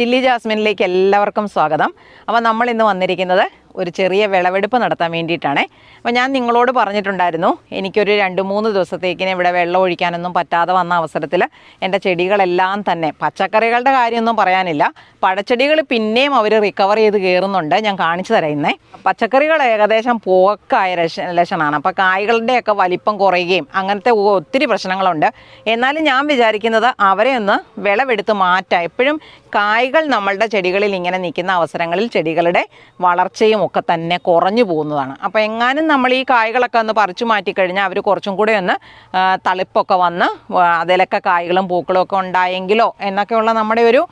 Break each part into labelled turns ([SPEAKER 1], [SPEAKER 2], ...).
[SPEAKER 1] Chilli ജാസ്മിനിലേക്ക് എല്ലാവർക്കും സ്വാഗതം. അപ്പോൾ നമ്മൾ ഇന്ന് വന്നിരിക്കുന്നത് ഒരു ചെറിയ വിളവെടുപ്പ് നടത്താൻ വേണ്ടിയിട്ടാണ്. അപ്പോൾ ഞാൻ നിങ്ങളോട് പറഞ്ഞിട്ടുണ്ടായിരുന്നു എനിക്കൊരു 2-3 ദിവസത്തേക്കിന് ഇവിടെ വെള്ളം ഒഴിക്കാനൊന്നും പറ്റാതെ വന്ന അവസരത്തിൽ എൻ്റെ ചെടികളെല്ലാം തന്നെ, പച്ചക്കറികളുടെ കാര്യമൊന്നും പറയാനില്ല, പഴച്ചെടികൾ പിന്നെയും അവർ റിക്കവർ ചെയ്ത് കയറുന്നുണ്ട്. ഞാൻ കാണിച്ചു തരാം ഇന്നേ. പച്ചക്കറികൾ ഏകദേശം പോക്കായ ലക്ഷണമാണ്. അപ്പോൾ കായ്കളുടെയൊക്കെ വലിപ്പം കുറയുകയും അങ്ങനത്തെ ഒത്തിരി പ്രശ്നങ്ങളുണ്ട്. എന്നാലും ഞാൻ വിചാരിക്കുന്നത് അവരെ ഒന്ന് വിളവെടുത്ത് മാറ്റാം. എപ്പോഴും കായ്കൾ നമ്മളുടെ ചെടികളിൽ ഇങ്ങനെ നിൽക്കുന്ന അവസരങ്ങളിൽ ചെടികളുടെ വളർച്ചയും ഒക്കെ തന്നെ കുറഞ്ഞു പോകുന്നതാണ്. അപ്പോൾ എങ്ങാനും നമ്മൾ ഈ കായ്കളൊക്കെ ഒന്ന് പറിച്ചു മാറ്റിക്കഴിഞ്ഞാൽ അവർ കുറച്ചും കൂടെ ഒന്ന് തളിപ്പൊക്കെ വന്ന് അതിലൊക്കെ കായ്കളും പൂക്കളും ഒക്കെ ഉണ്ടായെങ്കിലോ എന്നൊക്കെയുള്ള നമ്മുടെ ഒരു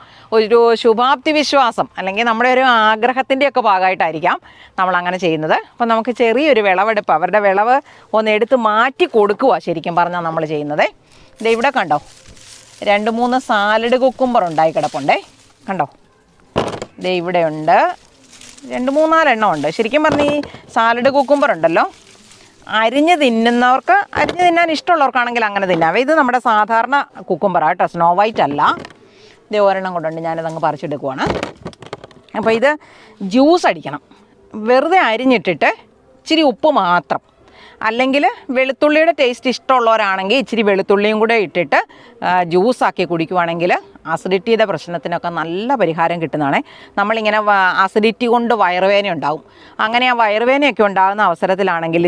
[SPEAKER 1] ശുഭാപ്തി വിശ്വാസം, അല്ലെങ്കിൽ നമ്മുടെ ഒരു ആഗ്രഹത്തിൻ്റെയൊക്കെ ഭാഗമായിട്ടായിരിക്കാം നമ്മളങ്ങനെ ചെയ്യുന്നത്. അപ്പോൾ നമുക്ക് ചെറിയൊരു വിളവെടുപ്പ്, അവരുടെ വിളവ് ഒന്ന് എടുത്ത് മാറ്റി കൊടുക്കുക ശരിക്കും പറഞ്ഞാൽ നമ്മൾ ചെയ്യുന്നത്. ഇത് ഇവിടെ കണ്ടോ, 2-3 സാലഡ് കുക്കുംബർ ഉണ്ടായി കിടപ്പുണ്ടേ, കണ്ടോ. ദേ ഇവിടെയുണ്ട് 2-3-4 എണ്ണം ഉണ്ട്. ശരിക്കും പറഞ്ഞ് ഈ സാലഡ് കുക്കുംബർ ഉണ്ടല്ലോ, അരിഞ്ഞ് തിന്നുന്നവർക്ക്, അരിഞ്ഞ് തിന്നാൻ ഇഷ്ടമുള്ളവർക്കാണെങ്കിൽ അങ്ങനെ തിന്നാവേ. ഇത് നമ്മുടെ സാധാരണ കുക്കുംബറാണ് കേട്ടോ, സ്നോ വൈറ്റ് അല്ല. ഇതേ ഒരെണ്ണം കൊണ്ടുണ്ട്, ഞാനിതങ്ങ് പറിച്ചെടുക്കുവാണ്. അപ്പോൾ ഇത് ജ്യൂസ് അടിക്കണം. വെറുതെ അരിഞ്ഞിട്ടിട്ട് ഇച്ചിരി ഉപ്പ് മാത്രം, അല്ലെങ്കിൽ വെളുത്തുള്ളിയുടെ ടേസ്റ്റ് ഇഷ്ടമുള്ളവരാണെങ്കിൽ ഇച്ചിരി വെളുത്തുള്ളിയും കൂടെ ഇട്ടിട്ട് ജ്യൂസാക്കി കുടിക്കുവാണെങ്കിൽ അസിഡിറ്റിയുടെ പ്രശ്നത്തിനൊക്കെ നല്ല പരിഹാരം കിട്ടുന്നതാണ്. നമ്മളിങ്ങനെ അസിഡിറ്റി കൊണ്ട് വയറുവേദന ഉണ്ടാവും. അങ്ങനെ ആ വയറുവേദനയൊക്കെ ഉണ്ടാകുന്ന അവസരത്തിലാണെങ്കിൽ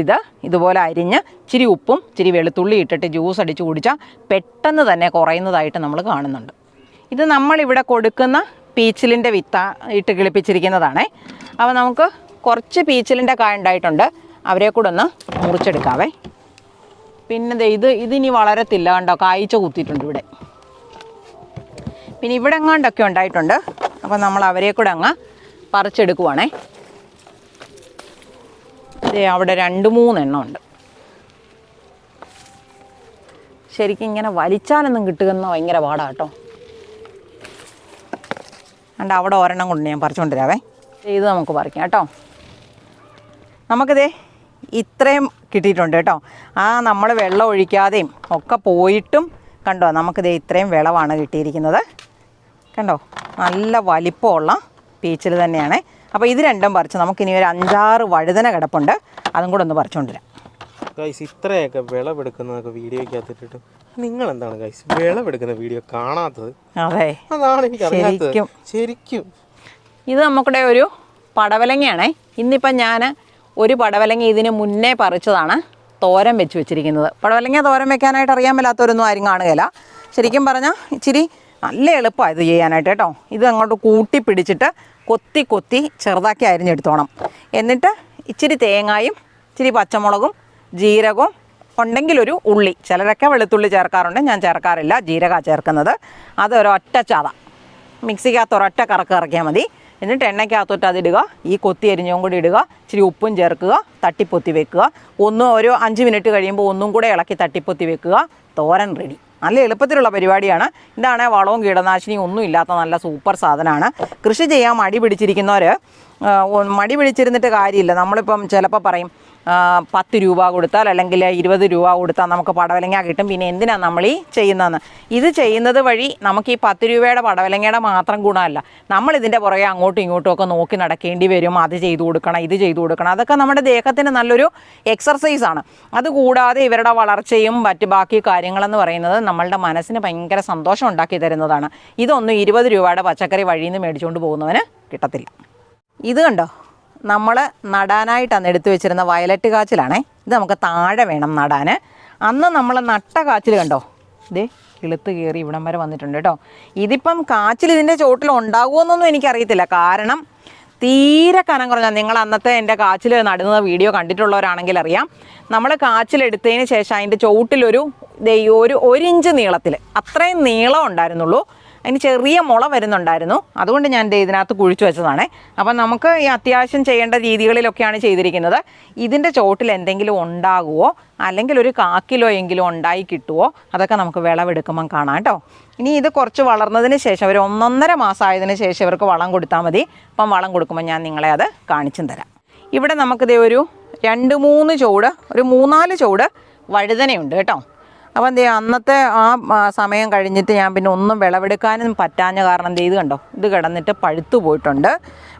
[SPEAKER 1] ഇതുപോലെ അരിഞ്ഞ് ഇച്ചിരി ഉപ്പും ഇച്ചിരി വെളുത്തുള്ളി ഇട്ടിട്ട് ജ്യൂസ് അടിച്ച് കുടിച്ചാൽ പെട്ടെന്ന് തന്നെ കുറയുന്നതായിട്ട് നമ്മൾ കാണുന്നുണ്ട്. ഇത് നമ്മളിവിടെ കൊടുക്കുന്ന പീച്ചിലിൻ്റെ വിത്ത ഇട്ട് കിളിപ്പിച്ചിരിക്കുന്നതാണേ. അപ്പോൾ നമുക്ക് കുറച്ച് പീച്ചിലിൻ്റെ കായ ഉണ്ടായിട്ടുണ്ട്, അവരെ കൂടെ ഒന്ന് മുറിച്ചെടുക്കാവേ. പിന്നെ ഇതിനി വളരത്തില്ല കണ്ടോ, കായ്ച്ച കുത്തിയിട്ടുണ്ട് ഇവിടെ. പിന്നെ ഇവിടെ എങ്ങാണ്ടൊക്കെ ഉണ്ടായിട്ടുണ്ട്. അപ്പോൾ നമ്മൾ അവരെ കൂടെ അങ്ങ് പറിച്ചെടുക്കുവാണേ. അവിടെ 2-3 എണ്ണം ഉണ്ട്. ശരിക്കും ഇങ്ങനെ വലിച്ചാലൊന്നും കിട്ടുന്ന ഭയങ്കര പാടാണ് കേട്ടോ. കണ്ട അവിടെ ഒരെണ്ണം കൊണ്ട് ഞാൻ പറിച്ചുകൊണ്ടിരാവേ. ഇത് നമുക്ക് പറിക്കാം കേട്ടോ. നമുക്കിതേ ഇത്രയും കിട്ടിയിട്ടുണ്ട് കേട്ടോ. നമ്മൾ വെള്ളം ഒഴിക്കാതെയും ഒക്കെ പോയിട്ടും കണ്ടോ, നമുക്കിതേ ഇത്രയും വിളവാണ് കിട്ടിയിരിക്കുന്നത്. കണ്ടോ, നല്ല വലിപ്പമുള്ള പീച്ചിൽ തന്നെയാണ്. അപ്പോൾ ഇത് രണ്ടും പറിച്ച് നമുക്കിനി ഒരു 5-6 വഴുതന കിടപ്പുണ്ട്, അതും കൂടെ ഒന്ന് പറിച്ചുകൊണ്ടിരാം.
[SPEAKER 2] ഗൈസ്, ഇത്രയൊക്കെ വിളവെടുക്കുന്നതൊക്കെ വീഡിയോയ്ക്കകത്തിട്ടിട്ട് നിങ്ങൾ എന്താണ് ഗൈസ് വിളവെടുക്കുന്ന വീഡിയോ കാണാത്തത്?
[SPEAKER 1] അതെ,
[SPEAKER 2] അതാണ് എനിക്ക് അറിയാത്തത് ശരിക്കും.
[SPEAKER 1] ഇത് നമുക്കിടെ ഒരു പടവലങ്ങയാണേ. ഇന്നിപ്പം ഞാൻ ഒരു പടവലങ്ങ ഇതിന് മുന്നേ പറിച്ചതാണ് തോരൻ വെച്ചിരിക്കുന്നത്. പടവലങ്ങ തോരൻ വെക്കാനായിട്ട് അറിയാൻ മേലാത്തവരൊന്നും ആരും കാണുകയില്ല. ശരിക്കും പറഞ്ഞാൽ ഇച്ചിരി നല്ല എളുപ്പമാണ് ഇത് ചെയ്യാനായിട്ട് കേട്ടോ. ഇത് അങ്ങോട്ട് കൂട്ടി പിടിച്ചിട്ട് കൊത്തി ചെറുതാക്കി അരിഞ്ഞെടുത്തോണം. എന്നിട്ട് ഇച്ചിരി തേങ്ങായും ഇച്ചിരി പച്ചമുളകും ജീരകവും ഉണ്ടെങ്കിലൊരു ഉള്ളി, ചിലരൊക്കെ വെളുത്തുള്ളി ചേർക്കാറുണ്ട്, ഞാൻ ചേർക്കാറില്ല, ജീരകമാണ് ചേർക്കുന്നത്. അതൊരൊറ്റ ചത മിക്സിക്കകത്ത് ഒരൊറ്റ കറക്ക് ഇറക്കിയാൽ മതി. എന്നിട്ട് എണ്ണയ്ക്കകത്തോട്ട് അതിടുക, ഈ കൊത്തി അരിഞ്ഞും കൂടി ഇടുക, ഇച്ചിരി ഉപ്പും ചേർക്കുക, തട്ടിപ്പൊത്തി വെക്കുക. ഒരു 5 മിനിറ്റ് കഴിയുമ്പോൾ ഒന്നും കൂടെ ഇളക്കി തട്ടിപ്പൊത്തി വെക്കുക. തോരൻ റെഡി. നല്ല എളുപ്പത്തിലുള്ള പരിപാടിയാണ്. ഇതാണ് വളവും കീടനാശിനിയും ഒന്നും ഇല്ലാത്ത നല്ല സൂപ്പർ സാധനമാണ്. കൃഷി ചെയ്യാൻ മടി പിടിച്ചിരിക്കുന്നവർ മടി പിടിച്ചിരുന്നിട്ട് കാര്യമില്ല. നമ്മളിപ്പം ചിലപ്പോൾ പറയും 10 രൂപ കൊടുത്താൽ അല്ലെങ്കിൽ 20 രൂപ കൊടുത്താൽ നമുക്ക് പടവലങ്ങ കിട്ടും, പിന്നെ എന്തിനാണ് നമ്മൾ ഈ ചെയ്യുന്നതെന്ന്. ഇത് ചെയ്യുന്നത് വഴി നമുക്ക് ഈ 10 രൂപയുടെ പടവലങ്ങയുടെ മാത്രം ഗുണമല്ല, നമ്മളിതിൻ്റെ പുറകെ അങ്ങോട്ടും ഇങ്ങോട്ടും ഒക്കെ നോക്കി നടക്കേണ്ടി വരും. അത് ചെയ്തു കൊടുക്കണം, ഇത് ചെയ്തു കൊടുക്കണം, അതൊക്കെ നമ്മുടെ ദേഹത്തിന് നല്ലൊരു എക്സർസൈസാണ്. അതുകൂടാതെ ഇവരുടെ വളർച്ചയും ബാക്കി കാര്യങ്ങളെന്ന് പറയുന്നത് നമ്മളുടെ മനസ്സിന് ഭയങ്കര സന്തോഷം ഉണ്ടാക്കി തരുന്നതാണ്. ഇതൊന്നും 20 രൂപയുടെ പച്ചക്കറി വഴിയിൽ നിന്ന് മേടിച്ചുകൊണ്ട് പോകുന്നവന് കിട്ടത്തില്ല. ഇത് കണ്ടോ, നമ്മൾ നടാനായിട്ടാണ് എടുത്തു വെച്ചിരുന്ന വയലറ്റ് കാച്ചിലാണേ. ഇത് നമുക്ക് താഴെ വേണം നടാൻ. അന്ന് നമ്മൾ നട്ട കാച്ചിൽ കണ്ടോ, ഇതേ കിളുത്ത് കയറി ഇവിടം വരെ വന്നിട്ടുണ്ട് കേട്ടോ. ഇതിപ്പം കാച്ചിൽ ഇതിൻ്റെ ചോട്ടിൽ ഉണ്ടാകുമെന്നൊന്നും എനിക്കറിയത്തില്ല, കാരണം തീരെ കനം കുറഞ്ഞാൽ, നിങ്ങൾ അന്നത്തെ എൻ്റെ കാച്ചിൽ നടുന്ന വീഡിയോ കണ്ടിട്ടുള്ളവരാണെങ്കിൽ അറിയാം. നമ്മൾ കാച്ചിലെടുത്തതിന് ശേഷം അതിൻ്റെ ചോട്ടിലൊരു 1 ഇഞ്ച് നീളത്തിൽ, അത്രയും നീളം ഉണ്ടായിരുന്നുള്ളൂ. അതിന് ചെറിയ മുള വരുന്നുണ്ടായിരുന്നു, അതുകൊണ്ട് ഞാൻ ഇതിനകത്ത് കുഴിച്ചു വെച്ചതാണ്. അപ്പം നമുക്ക് ഈ അത്യാവശ്യം ചെയ്യേണ്ട രീതികളിലൊക്കെയാണ് ചെയ്തിരിക്കുന്നത്. ഇതിൻ്റെ ചോട്ടിൽ എന്തെങ്കിലും ഉണ്ടാകുമോ, അല്ലെങ്കിൽ ഒരു 1/4 കിലോ എങ്കിലും ഉണ്ടായി കിട്ടുമോ, അതൊക്കെ നമുക്ക് വിളവെടുക്കുമ്പം കാണാം കേട്ടോ. ഇനി ഇത് കുറച്ച് വളർന്നതിന് ശേഷം ഒരു 1-1.5 മാസം ആയതിനു ശേഷം ഇവർക്ക് വളം കൊടുത്താൽ മതി. അപ്പം വളം കൊടുക്കുമ്പോൾ ഞാൻ നിങ്ങളെ അത് കാണിച്ചും തരാം. ഇവിടെ നമുക്കിതേ ഒരു 2-3 ചോട്, ഒരു 3-4 ചോട് വഴുതനയുണ്ട് കേട്ടോ. അപ്പം എന്ത് ചെയ്യുക, അന്നത്തെ സമയം കഴിഞ്ഞിട്ട് ഞാൻ പിന്നെ ഒന്നും വിളവെടുക്കാനും പറ്റാഞ്ഞ കാരണം ഇത് കണ്ടോ, ഇത് കിടന്നിട്ട് പഴുത്തു പോയിട്ടുണ്ട്.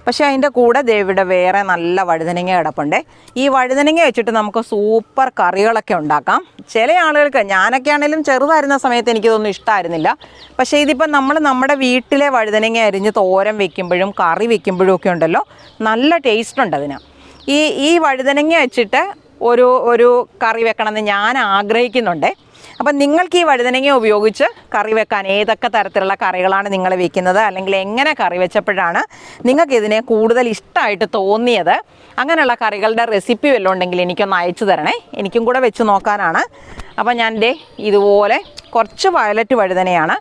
[SPEAKER 1] പക്ഷേ അതിൻ്റെ കൂടെ ഇവിടെ വേറെ നല്ല വഴുതനങ്ങ കിടപ്പുണ്ട്. ഈ വഴുതനങ്ങ വെച്ചിട്ട് നമുക്ക് സൂപ്പർ കറികളൊക്കെ ഉണ്ടാക്കാം. ചില ആളുകൾക്ക്, ഞാനൊക്കെ ആണെങ്കിലും ചെറുതായിരുന്ന സമയത്ത് എനിക്കിതൊന്നും ഇഷ്ടമായിരുന്നില്ല. പക്ഷേ ഇതിപ്പം നമ്മുടെ വീട്ടിലെ വഴുതനങ്ങ അരിഞ്ഞ് തോരൻ വെക്കുമ്പോഴും കറി വെക്കുമ്പോഴും ഒക്കെ ഉണ്ടല്ലോ, നല്ല ടേസ്റ്റ് ഉണ്ട് അതിന്. ഈ വഴുതനങ്ങ വെച്ചിട്ട് ഒരു കറി വെക്കണമെന്ന് ഞാൻ ആഗ്രഹിക്കുന്നുണ്ട്. അപ്പം നിങ്ങൾക്ക് ഈ വഴുതനങ്ങ ഉപയോഗിച്ച് കറി വെക്കാൻ ഏതൊക്കെ തരത്തിലുള്ള കറികളാണ് നിങ്ങൾ വെക്കുന്നത്, അല്ലെങ്കിൽ എങ്ങനെ കറി വെച്ചപ്പോഴാണ് നിങ്ങൾക്ക് ഇതിനെ കൂടുതൽ ഇഷ്ടമായിട്ട് തോന്നിയത്, അങ്ങനെയുള്ള കറികളുടെ റെസിപ്പി വല്ലതും ഉണ്ടെങ്കിൽ എനിക്കൊന്ന് അയച്ചു തരണേ, എനിക്കും കൂടെ വെച്ച് നോക്കാനാണ്. അപ്പം ഞാൻ ഇതുപോലെ കുറച്ച് വയലറ്റ് വഴുതനയാണ്,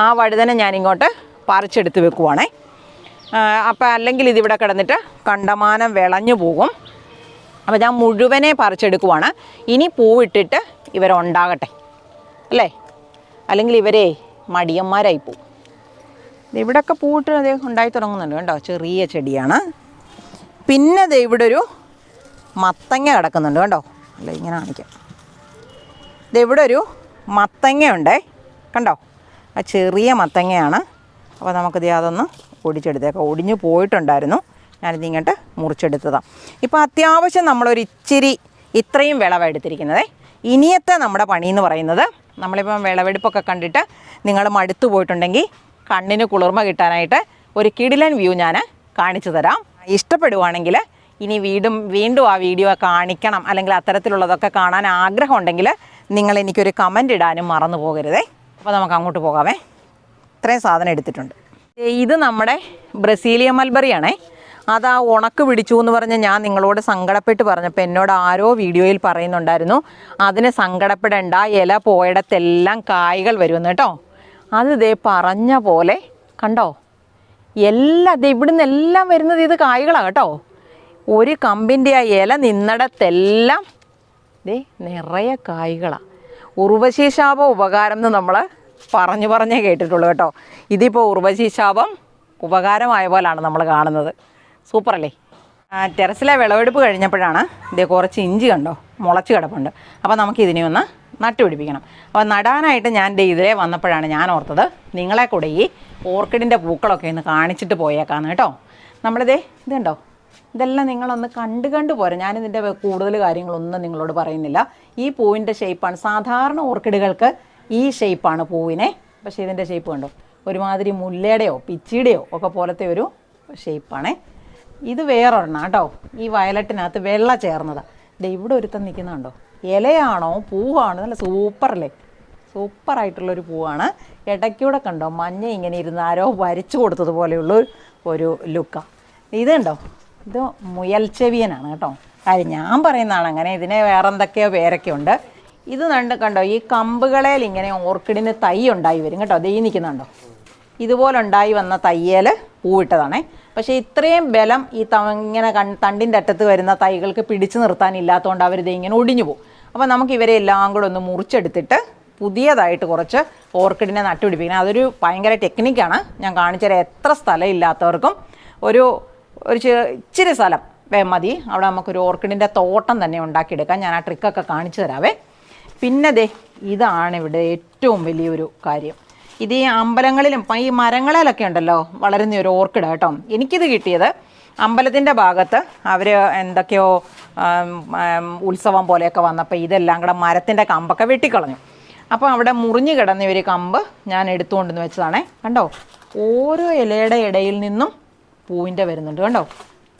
[SPEAKER 1] ആ വഴുതന ഞാനിങ്ങോട്ട് പറിച്ചെടുത്ത് വെക്കുവാണേ. അപ്പം അല്ലെങ്കിൽ ഇതിവിടെ കിടന്നിട്ട് കണ്ടമാനം വിളഞ്ഞു പോകും. അപ്പോൾ ഞാൻ മുഴുവനെ പറിച്ചെടുക്കുവാണ്. ഇനി പൂവിട്ടിട്ട് ഇവരുണ്ടാകട്ടെ അല്ലേ, അല്ലെങ്കിൽ ഇവരെ മടിയന്മാരായി പോവും. ഇവിടെയൊക്കെ പൂവിട്ട് ഉണ്ടായി തുടങ്ങുന്നുണ്ട് കേട്ടോ, ചെറിയ ചെടിയാണ്. പിന്നെ ഇവിടെ ഒരു മത്തങ്ങ കിടക്കുന്നുണ്ട് കേട്ടോ, അല്ല ഇങ്ങനെ കാണിക്കാം. ഇവിടെ ഒരു മത്തങ്ങയുണ്ടേ കണ്ടോ, ആ ചെറിയ മത്തങ്ങയാണ്. അപ്പോൾ നമുക്കിത് അതൊന്ന് ഒടിച്ചെടുത്തേക്കാം. ഒടിഞ്ഞു പോയിട്ടുണ്ടായിരുന്നു, ഞാനിത് ഇങ്ങോട്ട് മുറിച്ചെടുത്തതാണ്. ഇപ്പോൾ അത്യാവശ്യം നമ്മളൊരു ഇത്രയും വിളവെടുത്തിരിക്കുന്നത്. ഇനിയത്തെ നമ്മുടെ പണി എന്ന് പറയുന്നത്, നമ്മളിപ്പം വിളവെടുപ്പൊക്കെ കണ്ടിട്ട് നിങ്ങൾ മടുത്തു പോയിട്ടുണ്ടെങ്കിൽ കണ്ണിന് കുളിർമ കിട്ടാനായിട്ട് ഒരു കിടിലൻ വ്യൂ ഞാൻ കാണിച്ചു തരാം. ഇഷ്ടപ്പെടുവാണെങ്കിൽ ഇനി വീണ്ടും ആ വീഡിയോ കാണിക്കണം, അല്ലെങ്കിൽ അത്തരത്തിലുള്ളതൊക്കെ കാണാൻ ആഗ്രഹമുണ്ടെങ്കിൽ നിങ്ങൾ എനിക്കൊരു കമൻ്റ് ഇടാനും മറന്നു പോകരുതേ. അപ്പോൾ നമുക്ക് അങ്ങോട്ട് പോകാമേ. ഇത്രയും സാധനം എടുത്തിട്ടുണ്ട്. ഇത് നമ്മുടെ ബ്രസീലിയൻ മൽബറിയാണേ. അത് ആ ഉണക്ക് പിടിച്ചു എന്ന് പറഞ്ഞ് ഞാൻ നിങ്ങളോട് സങ്കടപ്പെട്ട് പറഞ്ഞപ്പോൾ എന്നോട് ആരോ വീഡിയോയിൽ പറയുന്നുണ്ടായിരുന്നു, അതിന് സങ്കടപ്പെടേണ്ട, ഇല പോയിടത്തെല്ലാം കായ്കൾ വരുമെന്ന് കേട്ടോ. അത് പറഞ്ഞ പോലെ കണ്ടോ, ഇവിടുന്ന് എല്ലാം വരുന്നത് ഇത് കായ്കളാണ് കേട്ടോ. ഒരു കമ്പിൻ്റെ ആ ഇല നിന്നിടത്തെല്ലാം നിറയെ കായ്കളാണ്. ഉർവശി ശാപം ഉപകാരം എന്ന് നമ്മൾ പറഞ്ഞേ കേട്ടിട്ടുള്ളൂ കേട്ടോ. ഇതിപ്പോൾ ഉർവശി ശാപം ഉപകാരമായ പോലാണ് നമ്മൾ കാണുന്നത്. സൂപ്പറല്ലേ. ടെറസിലെ വിളവെടുപ്പ് കഴിഞ്ഞപ്പോഴാണ് കുറച്ച് ഇഞ്ചി കണ്ടോ മുളച്ച് കിടപ്പുണ്ട്. അപ്പോൾ നമുക്കിതിനെ ഒന്ന് നട്ടുപിടിപ്പിക്കണം. അപ്പോൾ നടാനായിട്ട് ഞാൻ ഇതിലേ വന്നപ്പോഴാണ് ഞാൻ ഓർത്തത് നിങ്ങളെ കൂടെ ഈ ഓർക്കിഡിൻ്റെ പൂക്കളൊക്കെ ഒന്ന് കാണിച്ചിട്ട് പോയേക്കാന്ന് കേട്ടോ. ഇത് കണ്ടോ, ഇതെല്ലാം നിങ്ങളൊന്ന് കണ്ടു പോരാ. ഞാനിതിൻ്റെ കൂടുതൽ കാര്യങ്ങളൊന്നും നിങ്ങളോട് പറയുന്നില്ല. ഈ പൂവിൻ്റെ ഷേപ്പാണ്, സാധാരണ ഓർക്കിഡുകൾക്ക് ഈ ഷേപ്പാണ് പൂവിനെ. പക്ഷേ ഇതിൻ്റെ ഷേപ്പ് കണ്ടോ, ഒരുമാതിരി മുല്ലയുടെയോ പിച്ചിയുടെയോ ഒക്കെ പോലത്തെ ഒരു ഷേപ്പാണേ. ഇത് വേറൊരെണ്ണം കേട്ടോ, ഈ വയലറ്റിനകത്ത് വെള്ള ചേർന്നതാണ്. ഇവിടെ ഒരുത്തം നിൽക്കുന്നുണ്ടോ, ഇലയാണോ പൂവാണോ, നല്ല സൂപ്പറല്ലേ, സൂപ്പറായിട്ടുള്ളൊരു പൂവാണ്. ഇടയ്ക്കൂടെ കണ്ടോ മഞ്ഞ ഇങ്ങനെ ഇരുന്ന് ആരോ വരച്ചു കൊടുത്തതുപോലെയുള്ള ഒരു ലുക്കാണ്. ഇത് കണ്ടോ, ഇത് മുയൽ ചെവിയനാണ് കേട്ടോ. കാര്യം ഞാൻ പറയുന്നതാണ് അങ്ങനെ, ഇതിനെ വേറെ എന്തൊക്കെയോ പേരൊക്കെ ഉണ്ട്. ഇത് കണ്ടോ, ഈ കമ്പുകളിൽ ഇങ്ങനെ ഓർക്കിഡിന് തൈ ഉണ്ടായി വരും കേട്ടോ. ദേ നിൽക്കുന്നുണ്ടോ, ഇതുപോലെ ഉണ്ടായി വന്ന തയ്യൽ പൂവിട്ടതാണേ. പക്ഷേ ഇത്രയും ബലം ഈ ഇങ്ങനെ തണ്ടിൻ്റെ അറ്റത്ത് വരുന്ന തൈകൾക്ക് പിടിച്ചു നിർത്താനില്ലാത്തതുകൊണ്ട് അവർ ഇങ്ങനെ ഒടിഞ്ഞു പോകും. അപ്പോൾ നമുക്ക് ഇവരെ എല്ലാം കൂടെ ഒന്ന് മുറിച്ചെടുത്തിട്ട് പുതിയതായിട്ട് കുറച്ച് ഓർക്കിഡിനെ നട്ടുപിടിപ്പിക്കണം. അതൊരു ഭയങ്കര ടെക്നിക്കാണ്, ഞാൻ കാണിച്ചുതരാം. എത്ര സ്ഥലം ഇല്ലാത്തവർക്കും ഒരു ഇച്ചിരി സ്ഥലം മതി, അവിടെ നമുക്കൊരു ഓർക്കിഡിൻ്റെ തോട്ടം തന്നെ ഉണ്ടാക്കിയെടുക്കാം. ഞാൻ ആ ട്രിക്കൊക്കെ കാണിച്ചു തരാവേ. പിന്നെ ഇതാണ് ഇവിടെ ഏറ്റവും വലിയൊരു കാര്യം. ഇത് ഈ അമ്പലങ്ങളിലും ഈ മരങ്ങളിലൊക്കെ ഉണ്ടല്ലോ വളരുന്ന ഒരു ഓർക്കിഡ് കേട്ടോ. എനിക്കിത് കിട്ടിയത് അമ്പലത്തിൻ്റെ ഭാഗത്ത് അവർ എന്തൊക്കെയോ ഉത്സവം പോലെയൊക്കെ വന്നപ്പോൾ ഇതെല്ലാം കൂടെ മരത്തിൻ്റെ കമ്പൊക്കെ വെട്ടിക്കളഞ്ഞു. അപ്പോൾ അവിടെ മുറിഞ്ഞു കിടന്ന ഒരു കമ്പ് ഞാൻ എടുത്തുകൊണ്ടെന്ന് വെച്ചതാണേ. കണ്ടോ, ഓരോ ഇലയുടെ ഇടയിൽ നിന്നും പൂവിൻ്റെ വരുന്നുണ്ട് കണ്ടോ,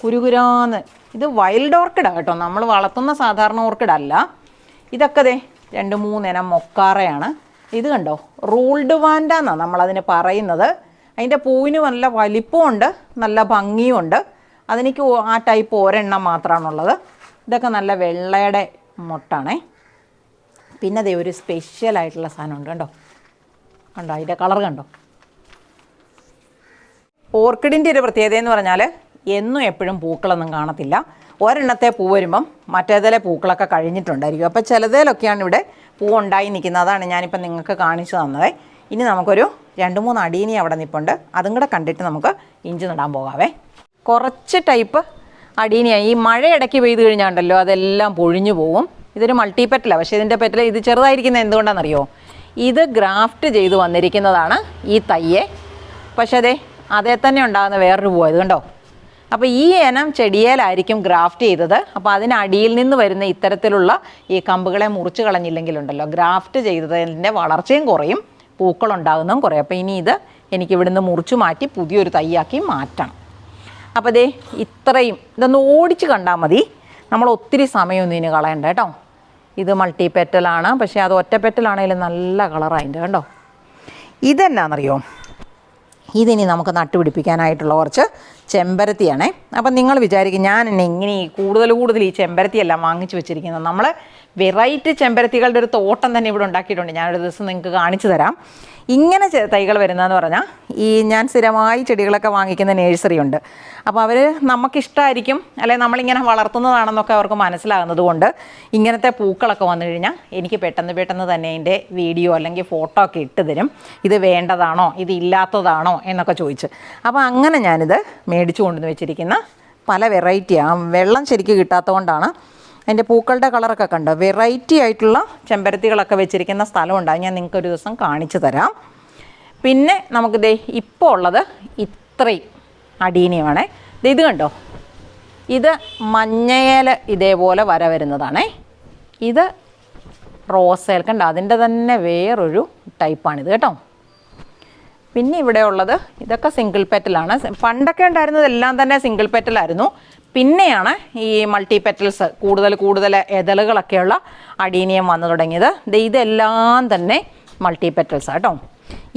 [SPEAKER 1] കുരുകുരാന്ന്. ഇത് വൈൽഡ് ഓർക്കിഡാണ് കേട്ടോ, നമ്മൾ വളർത്തുന്ന സാധാരണ ഓർക്കിഡല്ല. ഇതൊക്കെ 2-3 ഇനം മൊക്കാറയാണ്. ഇത് കണ്ടോ, റൂൾഡ് വാൻഡ എന്നാണ് നമ്മളതിന് പറയുന്നത്. അതിൻ്റെ പൂവിന് നല്ല വലിപ്പമുണ്ട്, നല്ല ഭംഗിയുമുണ്ട്. അതെനിക്ക് ആ ടൈപ്പ് ഒരെണ്ണം മാത്രമാണുള്ളത്. ഇതൊക്കെ നല്ല വെള്ളയുടെ മൊട്ടാണേ. പിന്നെ ഒരു സ്പെഷ്യലായിട്ടുള്ള സാധനമുണ്ട് കണ്ടോ, അതിൻ്റെ കളർ കണ്ടോ. ഓർക്കിഡിൻ്റെ ഒരു പ്രത്യേകത എന്ന് പറഞ്ഞാൽ എന്നും എപ്പോഴും പൂക്കളൊന്നും കാണത്തില്ല. ഒരെണ്ണത്തെ പൂ വരുമ്പം മറ്റേതിലെ പൂക്കളൊക്കെ കഴിഞ്ഞിട്ടുണ്ടായിരിക്കും. അപ്പോൾ ചിലതിലൊക്കെയാണ് ഇവിടെ പൂ ഉണ്ടായി നിൽക്കുന്നത്. അതാണ് ഞാനിപ്പോൾ നിങ്ങൾക്ക് കാണിച്ചു തന്നത്. ഇനി നമുക്കൊരു 2-3 അടീനി അവിടെ നിൽപ്പുണ്ട്, അതും കൂടെ കണ്ടിട്ട് നമുക്ക് ഇഞ്ചി നടാൻ പോകാവേ. കുറച്ച് ടൈപ്പ് അടീനിയായി. ഈ മഴ ഇടയ്ക്ക് പെയ്ത് കഴിഞ്ഞാണ്ടല്ലോ അതെല്ലാം പൊഴിഞ്ഞു പോകും. ഇതൊരു മൾട്ടി പെറ്റലാണ്. പക്ഷേ ഇതിൻ്റെ പെറ്റൽ ഇത് ചെറുതായിരിക്കുന്നത് എന്തുകൊണ്ടാണെന്നറിയോ? ഇത് ഗ്രാഫ്റ്റ് ചെയ്ത് വന്നിരിക്കുന്നതാണ് ഈ തയ്യെ. പക്ഷേ അതേ തന്നെ ഉണ്ടാകുന്ന വേറൊരു പൂവ് ഇത് കണ്ടോ. അപ്പോൾ ഈ ഇനം ചെടിയേലായിരിക്കും ഗ്രാഫ്റ്റ് ചെയ്തത്. അപ്പോൾ അതിനടിയിൽ നിന്ന് വരുന്ന ഇത്തരത്തിലുള്ള ഈ കമ്പുകളെ മുറിച്ച് കളഞ്ഞില്ലെങ്കിലുണ്ടല്ലോ, ഗ്രാഫ്റ്റ് ചെയ്തതിൻ്റെ വളർച്ചയും കുറയും, പൂക്കളുണ്ടാകുന്നതും കുറയും. അപ്പോൾ ഇനി ഇത് എനിക്ക് ഇവിടുന്ന് മുറിച്ച് മാറ്റി പുതിയൊരു തയ്യാക്കി മാറ്റണം. അപ്പോൾ ഇത്രയും ഇതൊന്ന് ഓടിച്ച് കണ്ടാൽ മതി. നമ്മൾ ഒത്തിരി സമയമൊന്നും ഇതിന് കളയണ്ട കേട്ടോ. ഇത് മൾട്ടി പെറ്റലാണ്, പക്ഷേ അത് ഒറ്റ പെറ്റലാണെങ്കിലും നല്ല കളറായിട്ട് കണ്ടോ. ഇതെന്നാണെന്നറിയോ? ഇതിനി നമുക്ക് നട്ടുപിടിപ്പിക്കാനായിട്ടുള്ള കുറച്ച് ചെമ്പരത്തിയാണേ. അപ്പം നിങ്ങൾ വിചാരിക്കും ഞാൻ ഇങ്ങനെ കൂടുതൽ ഈ ചെമ്പരത്തിയെല്ലാം വാങ്ങിച്ച് വെച്ചിരിക്കുന്നത്. നമ്മൾ വെറൈറ്റി ചെമ്പരത്തികളുടെ ഒരു തോട്ടം തന്നെ ഇവിടെ ഉണ്ടാക്കിയിട്ടുണ്ട്. ഞാനൊരു ദിവസം നിങ്ങൾക്ക് കാണിച്ചു തരാം. ഇങ്ങനെ തൈകൾ വരുന്നതെന്ന് പറഞ്ഞാൽ ഞാൻ സ്ഥിരമായി ചെടികളൊക്കെ വാങ്ങിക്കുന്ന നേഴ്സറി ഉണ്ട്. അപ്പോൾ അവർ നമുക്കിഷ്ടമായിരിക്കും, അല്ലെങ്കിൽ നമ്മളിങ്ങനെ വളർത്തുന്നതാണെന്നൊക്കെ അവർക്ക് മനസ്സിലാകുന്നത് കൊണ്ട് ഇങ്ങനത്തെ പൂക്കളൊക്കെ വന്നു കഴിഞ്ഞാൽ എനിക്ക് പെട്ടെന്ന് തന്നെ അതിൻ്റെ വീഡിയോ അല്ലെങ്കിൽ ഫോട്ടോ ഒക്കെ ഇട്ട് തരും. ഇത് വേണ്ടതാണോ, ഇത് ഇല്ലാത്തതാണോ എന്നൊക്കെ ചോദിച്ച്. അപ്പോൾ അങ്ങനെ ഞാനിത് മേടിച്ചു കൊണ്ടുവന്ന് വെച്ചിരിക്കുന്ന പല വെറൈറ്റിയാണ്. വെള്ളം ശരിക്കും കിട്ടാത്തതുകൊണ്ടാണ്. അതിൻ്റെ പൂക്കളുടെ കളറൊക്കെ കണ്ടോ. വെറൈറ്റി ആയിട്ടുള്ള ചെമ്പരത്തികളൊക്കെ വെച്ചിരിക്കുന്ന സ്ഥലമുണ്ട്. ഞാൻ നിങ്ങൾക്കൊരു ദിവസം കാണിച്ചു തരാം. പിന്നെ നമുക്ക് ഇപ്പോൾ ഉള്ളത് ഇത്രയും അടീനിയമാണേ. ഇത് കണ്ടോ, ഇത് മഞ്ഞയേൽ ഇതേപോലെ വര വരുന്നതാണേ. ഇത് റോസേൽ കണ്ടോ, അതിൻ്റെ തന്നെ വേറൊരു ടൈപ്പാണിത് കേട്ടോ. പിന്നെ ഇവിടെ ഉള്ളത് ഇതൊക്കെ സിംഗിൾ പെറ്റലാണ്. പണ്ടൊക്കെ ഉണ്ടായിരുന്നതെല്ലാം തന്നെ സിംഗിൾ പെറ്റലായിരുന്നു. പിന്നെയാണ് ഈ മൾട്ടി പെറ്റൽസ് കൂടുതൽ എതളുകളൊക്കെയുള്ള അഡീനിയം വന്നു തുടങ്ങിയത്. ഇതെല്ലാം തന്നെ മൾട്ടി പെറ്റൽസാണ് കേട്ടോ.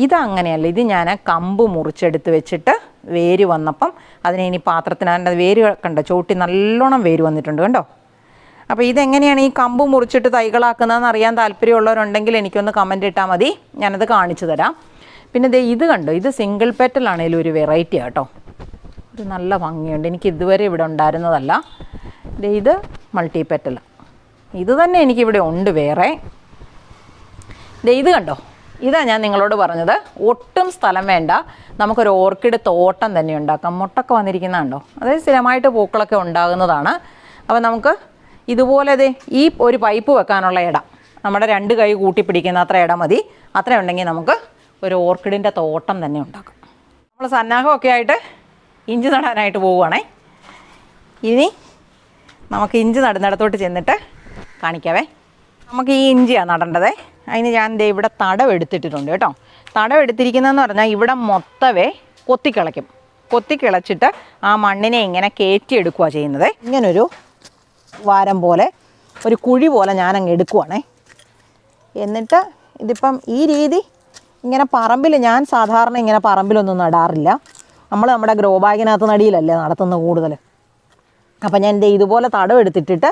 [SPEAKER 1] ഇതങ്ങനെയല്ല. ഇത് ഞാൻ കമ്പ് മുറിച്ചെടുത്ത് വെച്ചിട്ട് വേര് വന്നപ്പം അതിനെ ഇനി പാത്രത്തിനകത്ത് വേര് കണ്ടോ, ചോട്ടി നല്ലോണം വേര് വന്നിട്ടുണ്ട് കണ്ടോ. അപ്പോൾ ഇതെങ്ങനെയാണ് ഈ കമ്പ് മുറിച്ചിട്ട് തൈകളാക്കുന്നതെന്ന് അറിയാൻ താല്പര്യമുള്ളവരുണ്ടെങ്കിൽ എനിക്കൊന്ന് കമൻറ്റ് ഇട്ടാൽ മതി, ഞാനത് കാണിച്ചു തരാം. പിന്നെ ഇത് കണ്ടോ, ഇത് സിംഗിൾ പെറ്റലാണെങ്കിലും ഒരു വെറൈറ്റി കേട്ടോ. ഇത് നല്ല ഭംഗിയുണ്ട്. എനിക്ക് ഇതുവരെ ഇവിടെ ഉണ്ടായിരുന്നതല്ല. ഇത് മൾട്ടി പെറ്റൽ. ഇത് തന്നെ എനിക്കിവിടെ ഉണ്ട് വേറെ. ഇത് കണ്ടോ, ഇതാ ഞാൻ നിങ്ങളോട് പറഞ്ഞത്. ഒട്ടും സ്ഥലം വേണ്ട, നമുക്കൊരു ഓർക്കിഡ് തോട്ടം തന്നെ ഉണ്ടാക്കാം. മുട്ടൊക്കെ വന്നിരിക്കുന്നതുണ്ടോ, അതായത് സ്ഥിരമായിട്ട് പൂക്കളൊക്കെ ഉണ്ടാകുന്നതാണ്. അപ്പോൾ നമുക്ക് ഇതുപോലെ ഈ ഒരു പൈപ്പ് വെക്കാനുള്ള ഇടം നമ്മുടെ 2 കൈ കൂട്ടിപ്പിടിക്കുന്ന അത്ര ഇടം മതി. അത്ര ഉണ്ടെങ്കിൽ നമുക്ക് ഒരു ഓർക്കിഡിൻ്റെ തോട്ടം തന്നെ ഉണ്ടാക്കാം. നമ്മൾ സന്നാഹമൊക്കെ ആയിട്ട് ഇഞ്ചി നടാനായിട്ട് പോവുകയാണേ. ഇനി നമുക്ക് ഇഞ്ചി നടുന്നിടത്തോട്ട് ചെന്നിട്ട് കാണിക്കാവേ. നമുക്ക് ഈ ഇഞ്ചിയാണ് നടേണ്ടത്. അതിന് ഞാൻ ഇവിടെ തടവെടുത്തിട്ടുണ്ട് കേട്ടോ. തടവെടുത്തിരിക്കുന്നതെന്ന് പറഞ്ഞാൽ ഇവിടെ മൊത്തമേ കൊത്തിക്കിളച്ചിട്ട് ആ മണ്ണിനെ ഇങ്ങനെ കയറ്റിയെടുക്കുക ചെയ്യുന്നത്. ഇങ്ങനൊരു വാരം പോലെ ഒരു കുഴി പോലെ ഞാനങ്ങ് എടുക്കുവാണേ. എന്നിട്ട് ഇതിപ്പം ഈ രീതി ഇങ്ങനെ പറമ്പിൽ, ഞാൻ സാധാരണ ഇങ്ങനെ പറമ്പിലൊന്നും നടാറില്ല. നമ്മുടെ ഗ്രോ ബാഗിനകത്ത് നടിയിലല്ലേ നടത്തുന്നത് കൂടുതൽ. അപ്പം ഞാൻ ഇതുപോലെ തടവെടുത്തിട്ടിട്ട്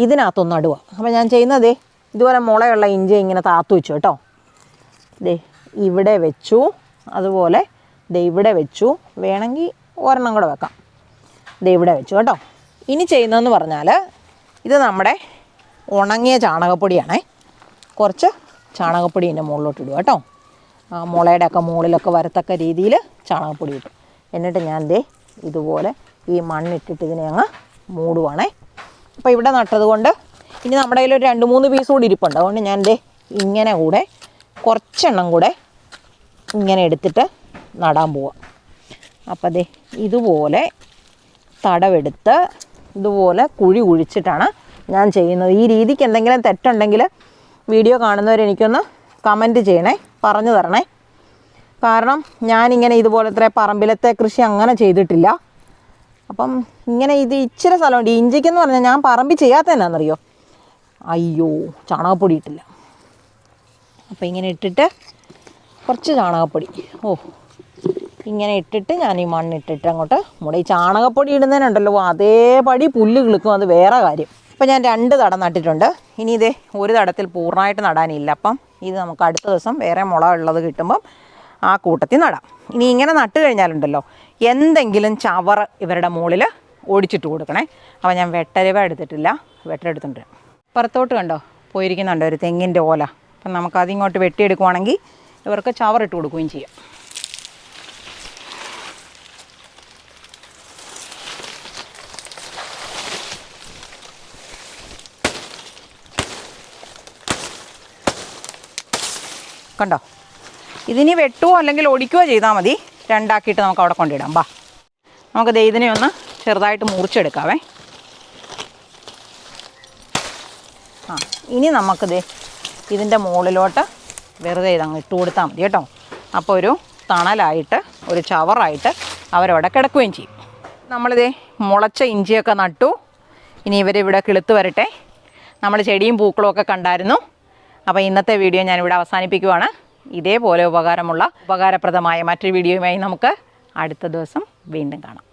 [SPEAKER 1] ഇതിനകത്തൊന്ന് നടുക. അപ്പം ഞാൻ ചെയ്യുന്നത് ഇതുപോലെ മുളയുള്ള ഇഞ്ചി ഇങ്ങനെ താത്തു വെച്ചു കേട്ടോ. ഇവിടെ വെച്ചു, അതുപോലെ ഇവിടെ വെച്ചു, വേണമെങ്കിൽ ഒരെണ്ണം കൂടെ വെക്കാം. ഇവിടെ വെച്ചു കേട്ടോ. ഇനി ചെയ്യുന്നതെന്ന് പറഞ്ഞാൽ ഇത് നമ്മുടെ ഉണങ്ങിയ ചാണകപ്പൊടിയാണേ. കുറച്ച് ചാണകപ്പൊടി ഇതിൻ്റെ മുകളിലോട്ട് ഇടുക കേട്ടോ. മുളയുടെയൊക്കെ മുകളിലൊക്കെ വരത്തക്ക രീതിയിൽ ചാണകപ്പൊടി ഇട്ടു. എന്നിട്ട് ഞാൻ ഇതുപോലെ ഈ മണ്ണിട്ടിട്ട് ഇതിനെ അങ്ങ് മൂടുവാണേ. അപ്പോൾ ഇവിടെ നട്ടത് കൊണ്ട് ഇനി നമ്മുടെ കയ്യിൽ ഒരു 2-3 പീസ് കൂടി ഇരിപ്പുണ്ട്. അതുകൊണ്ട് ഞാൻ ഇങ്ങനെ കൂടെ കുറച്ചെണ്ണം കൂടെ ഇങ്ങനെ എടുത്തിട്ട് നടാൻ പോവാം. അപ്പോൾ ഇതുപോലെ തടവെടുത്ത് ഇതുപോലെ കുഴി കുഴിച്ചിട്ടാണ് ഞാൻ ചെയ്യുന്നത്. ഈ രീതിക്ക് എന്തെങ്കിലും തെറ്റുണ്ടെങ്കിൽ വീഡിയോ കാണുന്നവരെനിക്കൊന്ന് കമൻറ്റ് ചെയ്യണേ, പറഞ്ഞു തരണേ. കാരണം ഞാനിങ്ങനെ ഇതുപോലത്തെ പറമ്പിലത്തെ കൃഷി അങ്ങനെ ചെയ്തിട്ടില്ല. അപ്പം ഇങ്ങനെ ഇത് ഇച്ചിരി സ്ഥലമുണ്ട്. ഇഞ്ചിക്കെന്ന് പറഞ്ഞാൽ ഞാൻ പറമ്പിൽ ചെയ്യാത്ത എന്നാണെന്നറിയോ, അയ്യോ ചാണകപ്പൊടി ഇട്ടില്ല. അപ്പോൾ ഇങ്ങനെ ഇട്ടിട്ട് കുറച്ച് ചാണകപ്പൊടി ഇങ്ങനെ ഇട്ടിട്ട് ഞാൻ ഈ മണ്ണിട്ടിട്ട് അങ്ങോട്ട് ഈ ചാണകപ്പൊടി ഇടുന്നതിനുണ്ടല്ലോ അതേപടി പുല്ല് കിളുക്കും, അത് വേറെ കാര്യം. അപ്പോൾ ഞാൻ 2 തടം നട്ടിട്ടുണ്ട്. ഇനി ഒരു തടത്തിൽ പൂർണ്ണമായിട്ട് നടാനില്ല. അപ്പം ഇത് നമുക്ക് അടുത്ത ദിവസം വേറെ മുള ഉള്ളത് കിട്ടുമ്പം ആ കൂട്ടത്തിൽ നടാം. ഇനി ഇങ്ങനെ നട്ട് കഴിഞ്ഞാലുണ്ടല്ലോ എന്തെങ്കിലും ചവറ് ഇവരുടെ മുകളിൽ ഓടിച്ചിട്ട് കൊടുക്കണേ. അപ്പോൾ ഞാൻ വെട്ടരവ എടുത്തിട്ടില്ല, വെട്ടരെടുത്തിട്ടുണ്ട്. പുറത്തോട്ട് കണ്ടോ പോയിരിക്കുന്നുണ്ടോ ഒരു തെങ്ങിൻ്റെ ഓല. അപ്പം നമുക്കതിങ്ങോട്ട് വെട്ടിയെടുക്കുവാണെങ്കിൽ ഇവർക്ക് ചവറിട്ട് കൊടുക്കുകയും ചെയ്യാം. കണ്ടോ? ഇതിനി വെട്ടുകയോ അല്ലെങ്കിൽ ഒടിക്കുകയോ ചെയ്താൽ മതി. രണ്ടാക്കിയിട്ട് നമുക്ക് അവിടെ കൊണ്ടിടാം. ബാ, നമുക്ക് ദേ ഇതിനെ ഒന്ന് ചെറുതായിട്ട് മുറിച്ചെടുക്കാവേ. ഇനി നമുക്ക് ദേ ഇതിൻ്റെ മുകളിലോട്ട് വെറുതെ ഇതങ്ങ് ഇട്ട് കൊടുത്താൽ മതി കേട്ടോ. അപ്പോൾ ഒരു തണലായിട്ട് ഒരു ചവറായിട്ട് അവരവിടെ കിടക്കുകയും ചെയ്യും. നമ്മളിതേ മുളച്ച ഇഞ്ചിയൊക്കെ നട്ടു. ഇനി ഇവരിവിടെ കിളുത്ത് വരട്ടെ. നമ്മൾ ചെടിയും പൂക്കളും ഒക്കെ കണ്ടായിരുന്നു. അപ്പോൾ ഇന്നത്തെ വീഡിയോ ഞാനിവിടെ അവസാനിപ്പിക്കുവാണ്. ഇതേപോലെ ഉപകാരപ്രദമായ മറ്റൊരു വീഡിയോയുമായി നമുക്ക് അടുത്ത ദിവസം വീണ്ടും കാണാം.